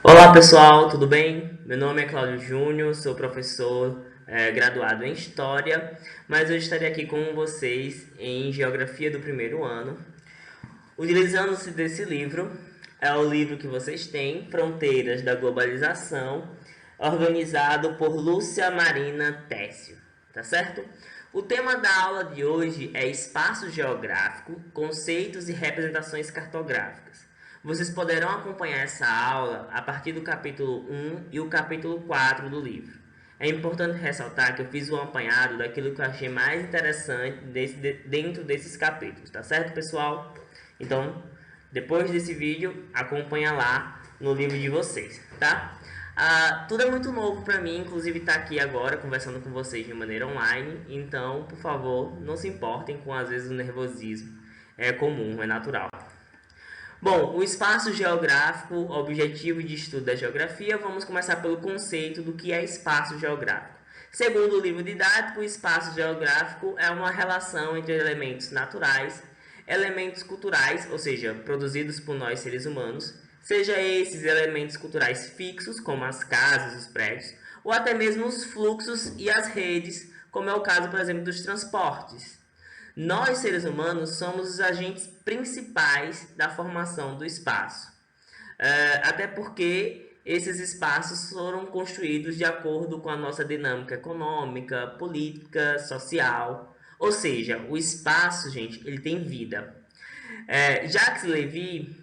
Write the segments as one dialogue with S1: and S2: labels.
S1: Olá pessoal, tudo bem? Meu nome é Cláudio Júnior, sou professor graduado em História, mas eu estarei aqui com vocês em Geografia do primeiro ano, utilizando-se desse livro. É o livro que vocês têm, Fronteiras da Globalização, organizado por Lúcia Marina Técio, tá certo? O tema da aula de hoje é Espaço Geográfico, Conceitos e Representações Cartográficas. Vocês poderão acompanhar essa aula a partir do capítulo 1 e o capítulo 4 do livro. É importante ressaltar que eu fiz um apanhado daquilo que eu achei mais interessante dentro desses capítulos, tá certo, pessoal? Então, depois desse vídeo, acompanha lá no livro de vocês, tá? Tudo é muito novo para mim, inclusive estar aqui agora conversando com vocês de maneira online, então, por favor, não se importem com às vezes o nervosismo. É comum, é natural. Bom, o espaço geográfico, objetivo de estudo da geografia, vamos começar pelo conceito do que é espaço geográfico. Segundo o livro didático, o espaço geográfico é uma relação entre elementos naturais, elementos culturais, ou seja, produzidos por nós seres humanos, seja esses elementos culturais fixos, como as casas, os prédios, ou até mesmo os fluxos e as redes, como é o caso, por exemplo, dos transportes. Nós, seres humanos, somos os agentes principais da formação do espaço. Até porque esses espaços foram construídos de acordo com a nossa dinâmica econômica, política, social. Ou seja, o espaço, gente, ele tem vida. Jacques Lévy,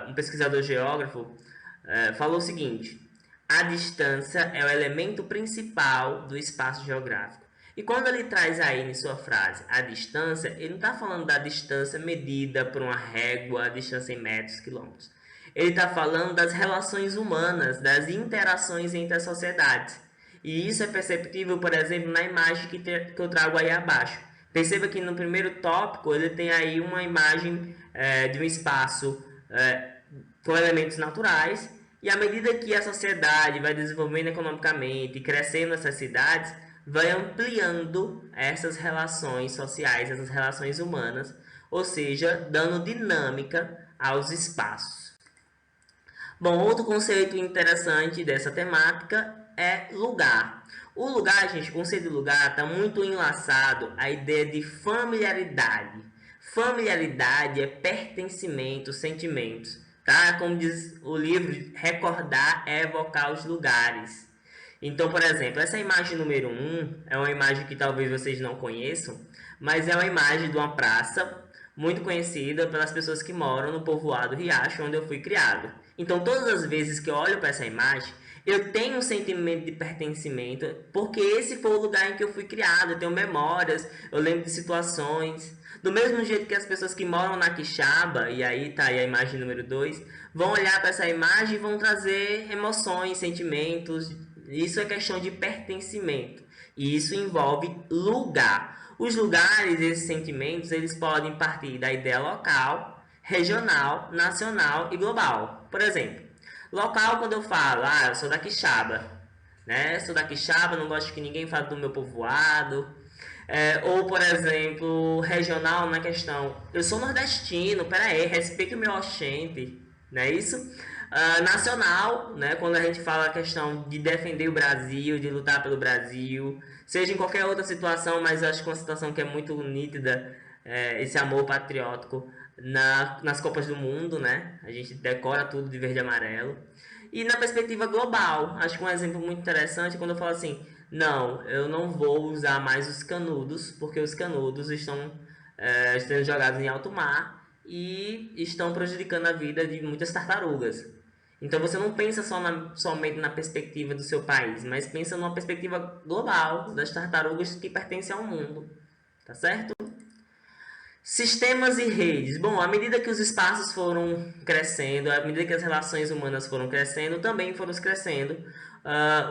S1: um pesquisador geógrafo, falou o seguinte: a distância é o elemento principal do espaço geográfico. E quando ele traz aí em sua frase a distância, ele não está falando da distância medida por uma régua, a distância em metros, quilômetros. Ele está falando das relações humanas, das interações entre as sociedades. E isso é perceptível, por exemplo, na imagem que eu trago aí abaixo. Perceba que no primeiro tópico ele tem aí uma imagem de um espaço com elementos naturais, e à medida que a sociedade vai desenvolvendo economicamente e crescendo essas cidades, vai ampliando essas relações sociais, essas relações humanas, ou seja, dando dinâmica aos espaços. Bom, outro conceito interessante dessa temática é lugar. O lugar, gente, o conceito de lugar está muito enlaçado à ideia de familiaridade. Familiaridade é pertencimento, sentimentos, tá? Como diz o livro, recordar é evocar os lugares. Então, por exemplo, essa imagem número um é uma imagem que talvez vocês não conheçam, mas é uma imagem de uma praça muito conhecida pelas pessoas que moram no povoado Riacho, onde eu fui criado. Então, todas as vezes que eu olho para essa imagem, eu tenho um sentimento de pertencimento, porque esse foi o lugar em que eu fui criado. Eu tenho memórias, eu lembro de situações. Do mesmo jeito que as pessoas que moram na Quixaba, e aí tá aí a imagem número 2, vão olhar para essa imagem e vão trazer emoções, sentimentos. Isso é questão de pertencimento. E isso envolve lugar. Os lugares, esses sentimentos, eles podem partir da ideia local, regional, nacional e global. Por exemplo, local, quando eu falo, eu sou da Quixaba, né? Sou da Quixaba, não gosto que ninguém fale do meu povoado. Ou, por exemplo, regional na questão, eu sou nordestino, peraí, respeite o meu oxente, não é isso? Nacional, né, quando a gente fala a questão de defender o Brasil, de lutar pelo Brasil, seja em qualquer outra situação, mas acho que uma situação que é muito nítida, esse amor patriótico nas Copas do Mundo, né? A gente decora tudo de verde e amarelo. E na perspectiva global, acho que um exemplo muito interessante é quando eu falo assim, não, eu não vou usar mais os canudos, porque os canudos estão sendo jogados em alto mar e estão prejudicando a vida de muitas tartarugas. Então você não pensa somente na perspectiva do seu país, mas pensa numa perspectiva global das tartarugas que pertencem ao mundo, tá certo? Sistemas e redes. Bom, à medida que os espaços foram crescendo, à medida que as relações humanas foram crescendo, também foram crescendo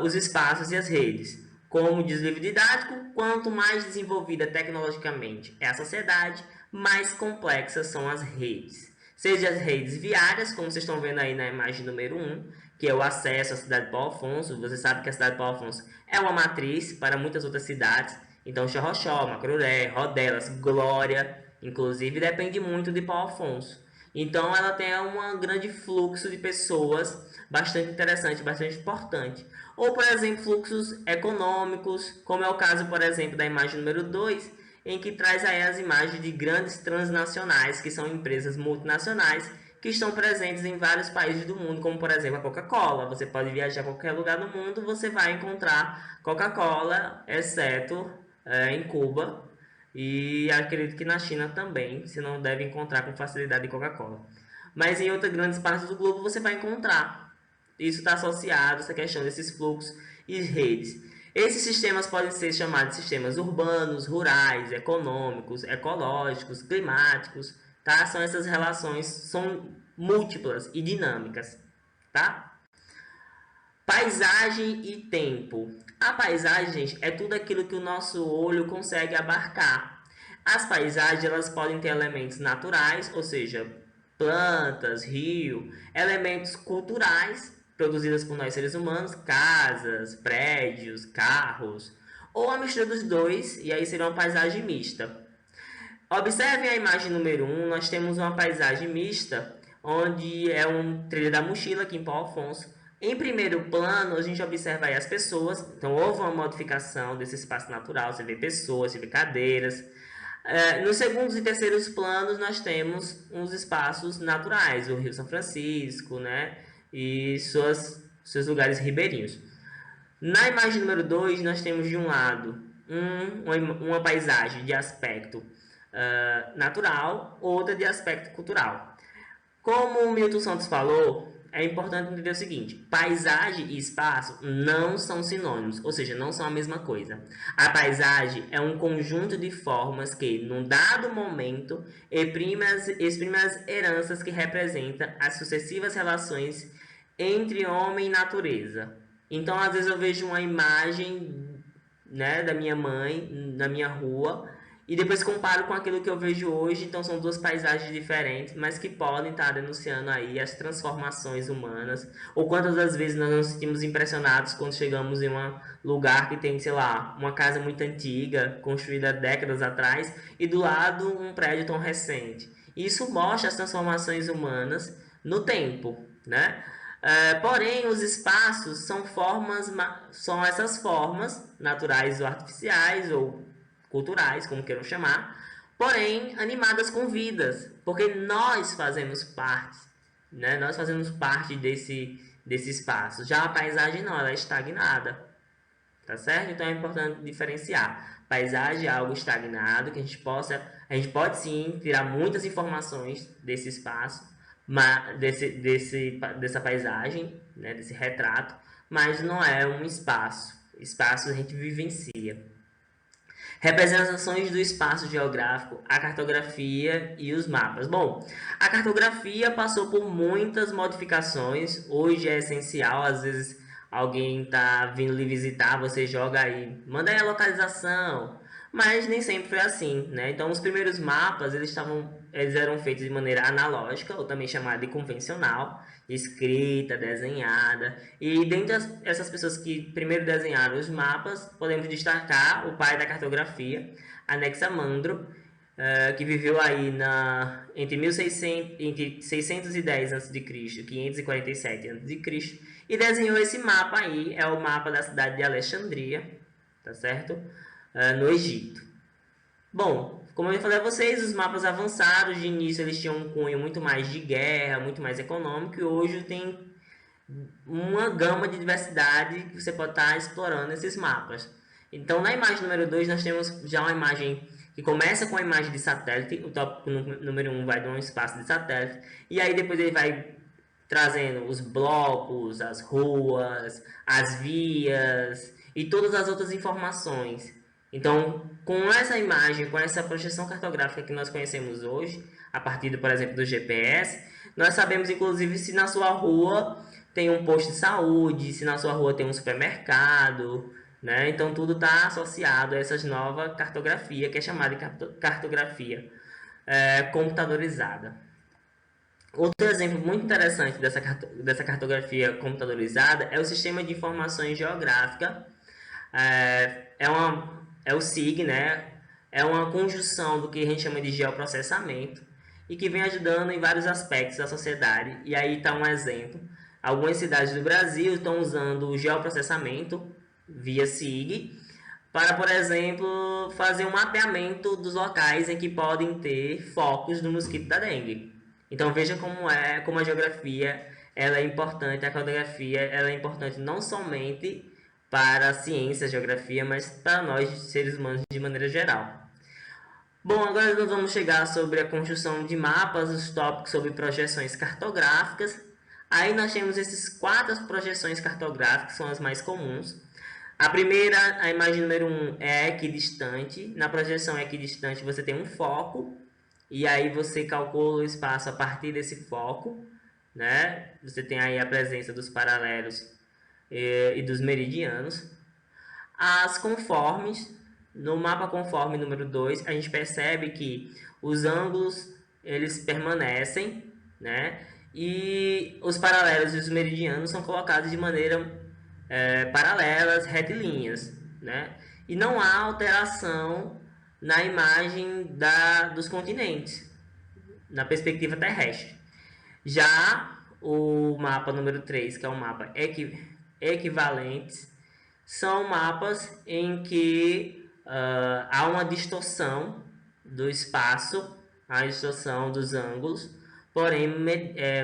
S1: os espaços e as redes. Como diz o livro didático, quanto mais desenvolvida tecnologicamente é a sociedade, mais complexas são as redes. Seja as redes viárias, como vocês estão vendo aí na imagem número um, que é o acesso à cidade de Paulo Afonso. Você sabe que a cidade de Paulo Afonso é uma matriz para muitas outras cidades. Então, Xorroxó, Macruré, Rodelas, Glória, inclusive, depende muito de Paulo Afonso. Então ela tem um grande fluxo de pessoas, bastante interessante, bastante importante. Ou, por exemplo, fluxos econômicos, como é o caso, por exemplo, da imagem número 2, em que traz aí as imagens de grandes transnacionais, que são empresas multinacionais, que estão presentes em vários países do mundo, como por exemplo a Coca-Cola. Você pode viajar a qualquer lugar do mundo, você vai encontrar Coca-Cola, exceto em Cuba, e acredito que na China também, você não deve encontrar com facilidade Coca-Cola. Mas em outras grandes partes do globo você vai encontrar. Isso está associado a essa questão desses fluxos e redes. Esses sistemas podem ser chamados de sistemas urbanos, rurais, econômicos, ecológicos, climáticos, tá? São essas relações, são múltiplas e dinâmicas, tá? Paisagem e tempo. A paisagem, gente, é tudo aquilo que o nosso olho consegue abarcar. As paisagens, elas podem ter elementos naturais, ou seja, plantas, rio, elementos culturais, produzidas por nós seres humanos, casas, prédios, carros, ou a mistura dos dois, e aí seria uma paisagem mista. Observem a imagem número 1, nós temos uma paisagem mista, onde é um trilho da mochila aqui em Paulo Afonso. Em primeiro plano, a gente observa aí as pessoas, então houve uma modificação desse espaço natural, você vê pessoas, você vê cadeiras. Nos segundos e terceiros planos, nós temos uns espaços naturais, o Rio São Francisco, né, e seus lugares ribeirinhos. Na imagem número 2, nós temos de um lado uma paisagem de aspecto natural, outra de aspecto cultural. Como o Milton Santos falou, é importante entender o seguinte: paisagem e espaço não são sinônimos, ou seja, não são a mesma coisa. A paisagem é um conjunto de formas que, num dado momento, exprime as heranças que representam as sucessivas relações entre homem e natureza. Então, às vezes eu vejo uma imagem, né, da minha mãe na minha rua e depois comparo com aquilo que eu vejo hoje. Então são duas paisagens diferentes, mas que podem estar denunciando aí as transformações humanas. Ou quantas das vezes nós nos sentimos impressionados quando chegamos em um lugar que tem, sei lá, uma casa muito antiga, construída décadas atrás, e do lado um prédio tão recente. Isso mostra as transformações humanas no tempo, né? Porém, os espaços são essas formas naturais ou artificiais ou culturais, como queiram chamar, porém animadas com vidas, porque nós fazemos parte, né? Nós fazemos parte desse espaço. Já a paisagem não, ela é estagnada, tá certo? Então é importante diferenciar. Paisagem é algo estagnado que a gente pode sim tirar muitas informações desse espaço, dessa paisagem, né? Desse retrato, mas não é um espaço. Espaço a gente vivencia. Representações do espaço geográfico, a cartografia e os mapas. Bom, a cartografia passou por muitas modificações. Hoje é essencial, às vezes alguém está vindo lhe visitar, você joga aí, manda aí a localização. Mas nem sempre foi assim, né? Então, os primeiros mapas, eles eram feitos de maneira analógica, ou também chamada de convencional, escrita, desenhada. E dentre essas pessoas que primeiro desenharam os mapas, podemos destacar o pai da cartografia, Anaximandro, que viveu aí entre 610 a.C. e 547 a.C. e desenhou esse mapa aí, é o mapa da cidade de Alexandria, tá certo? No Egito. Bom, como eu falei a vocês, os mapas avançados de início eles tinham um cunho muito mais de guerra, muito mais econômico, e hoje tem uma gama de diversidade que você pode estar explorando esses mapas. Então, na imagem número 2, nós temos já uma imagem que começa com a imagem de satélite. O tópico número 1 vai de um espaço de satélite, e aí depois ele vai trazendo os blocos, as ruas, as vias e todas as outras informações. Então, com essa imagem, com essa projeção cartográfica que nós conhecemos hoje, a partir, por exemplo, do GPS, nós sabemos, inclusive, se na sua rua tem um posto de saúde, se na sua rua tem um supermercado, né? Então, tudo está associado a essa nova cartografia, que é chamada de cartografia computadorizada. Outro exemplo muito interessante dessa cartografia computadorizada é o Sistema de Informações Geográfica. É o SIG, né? É uma conjunção do que a gente chama de geoprocessamento e que vem ajudando em vários aspectos da sociedade. E aí está um exemplo. Algumas cidades do Brasil estão usando o geoprocessamento via SIG para, por exemplo, fazer um mapeamento dos locais em que podem ter focos do mosquito da dengue. Então veja como a geografia ela é importante, a cartografia ela é importante não somente para a ciência, a geografia, mas para nós seres humanos de maneira geral. Bom, agora nós vamos chegar sobre a construção de mapas, os tópicos sobre projeções cartográficas. Aí nós temos esses 4 projeções cartográficas, que são as mais comuns. A primeira, a imagem número 1, é equidistante. Na projeção equidistante você tem um foco, e aí você calcula o espaço a partir desse foco, né? Você tem aí a presença dos paralelos e dos meridianos. As conformes, no mapa conforme número 2, a gente percebe que os ângulos eles permanecem, né? E os paralelos e os meridianos são colocados de maneira paralelas, retilíneas, né? E não há alteração na imagem dos continentes, na perspectiva terrestre. Já o mapa número 3, que é um mapa equivalentes, são mapas em que há uma distorção do espaço, a distorção dos ângulos, porém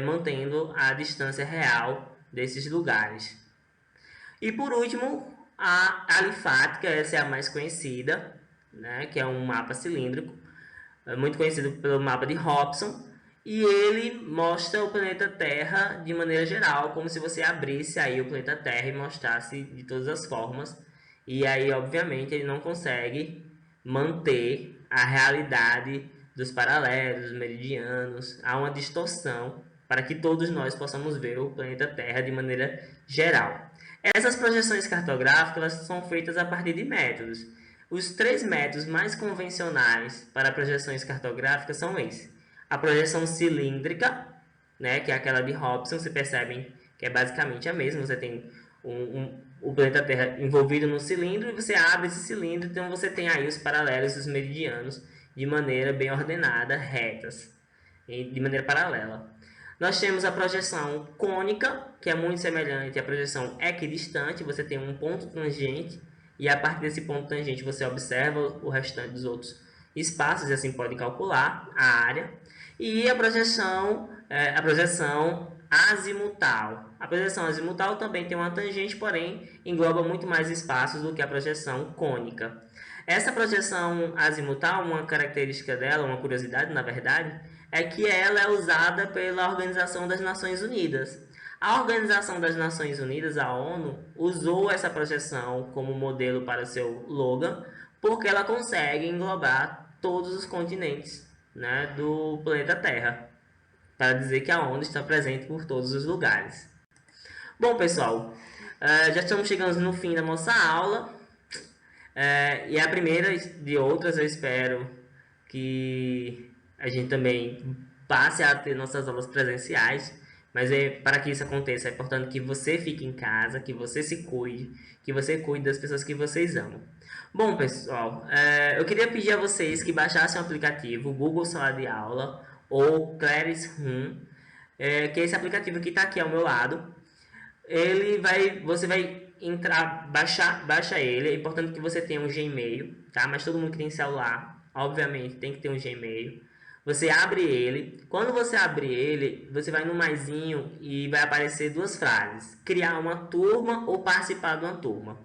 S1: mantendo a distância real desses lugares. E por último, a alifática, essa é a mais conhecida, né, que é um mapa cilíndrico, muito conhecido pelo mapa de Hobson, e ele mostra o planeta Terra de maneira geral, como se você abrisse aí o planeta Terra e mostrasse de todas as formas. E aí, obviamente, ele não consegue manter a realidade dos paralelos, dos meridianos. Há uma distorção para que todos nós possamos ver o planeta Terra de maneira geral. Essas projeções cartográficas são feitas a partir de métodos. Os 3 métodos mais convencionais para projeções cartográficas são esses. A projeção cilíndrica, né, que é aquela de Hobson, você percebe que é basicamente a mesma. Você tem o planeta Terra envolvido no cilindro e você abre esse cilindro, então você tem aí os paralelos e os meridianos de maneira bem ordenada, retas, de maneira paralela. Nós temos a projeção cônica, que é muito semelhante à projeção equidistante. Você tem um ponto tangente e a partir desse ponto tangente você observa o restante dos outros espaços e assim pode calcular a área. E a projeção azimutal. A projeção azimutal também tem uma tangente, porém engloba muito mais espaços do que a projeção cônica. Essa projeção azimutal, uma característica dela, uma curiosidade na verdade, é que ela é usada pela Organização das Nações Unidas. A Organização das Nações Unidas, a ONU, usou essa projeção como modelo para seu slogan, porque ela consegue englobar todos os continentes, né, do planeta Terra, para dizer que a ONU está presente por todos os lugares. Bom, pessoal, já estamos chegando no fim da nossa aula, e é a primeira de outras. Eu espero que a gente também passe a ter nossas aulas presenciais, mas para que isso aconteça é importante que você fique em casa, que você se cuide, que você cuide das pessoas que vocês amam. Bom, pessoal, eu queria pedir a vocês que baixassem o aplicativo Google Sala de Aula ou Classroom, que é esse aplicativo que está aqui ao meu lado. Você vai entrar, baixa ele. É importante que você tenha um Gmail, tá? Mas todo mundo que tem celular, obviamente, tem que ter um Gmail. Você abre ele. Quando você abrir ele, você vai no maisinho e vai aparecer 2 frases: criar uma turma ou participar de uma turma.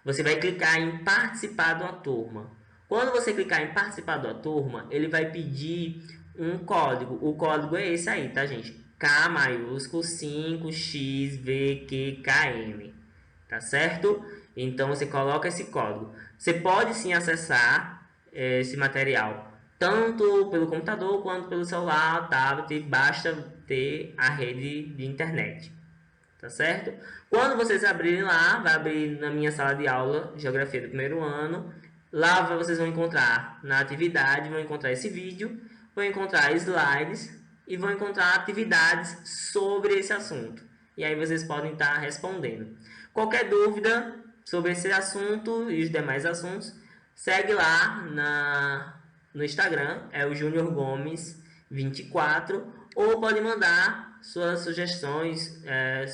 S1: Você vai clicar em participar de uma turma. Quando você clicar em participar de uma turma, ele vai pedir um código. O código é esse aí, tá, gente? K maiúsculo 5XVQKM, tá certo? Então você coloca esse código. Você pode sim acessar esse material tanto pelo computador quanto pelo celular, tablet, basta ter a rede de internet, tá certo? Quando vocês abrirem lá, vai abrir na minha sala de aula, Geografia do primeiro ano. Lá vocês vão encontrar na atividade, vão encontrar esse vídeo, vão encontrar slides e vão encontrar atividades sobre esse assunto. E aí vocês podem estar respondendo. Qualquer dúvida sobre esse assunto e os demais assuntos, segue lá no Instagram, é o Júnior Gomes 24, ou pode mandar suas sugestões,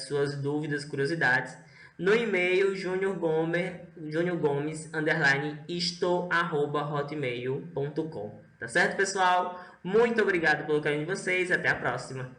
S1: suas dúvidas, curiosidades no e-mail juniorgomes_isto@hotmail.com. Tá certo, pessoal? Muito obrigado pelo carinho de vocês. Até a próxima.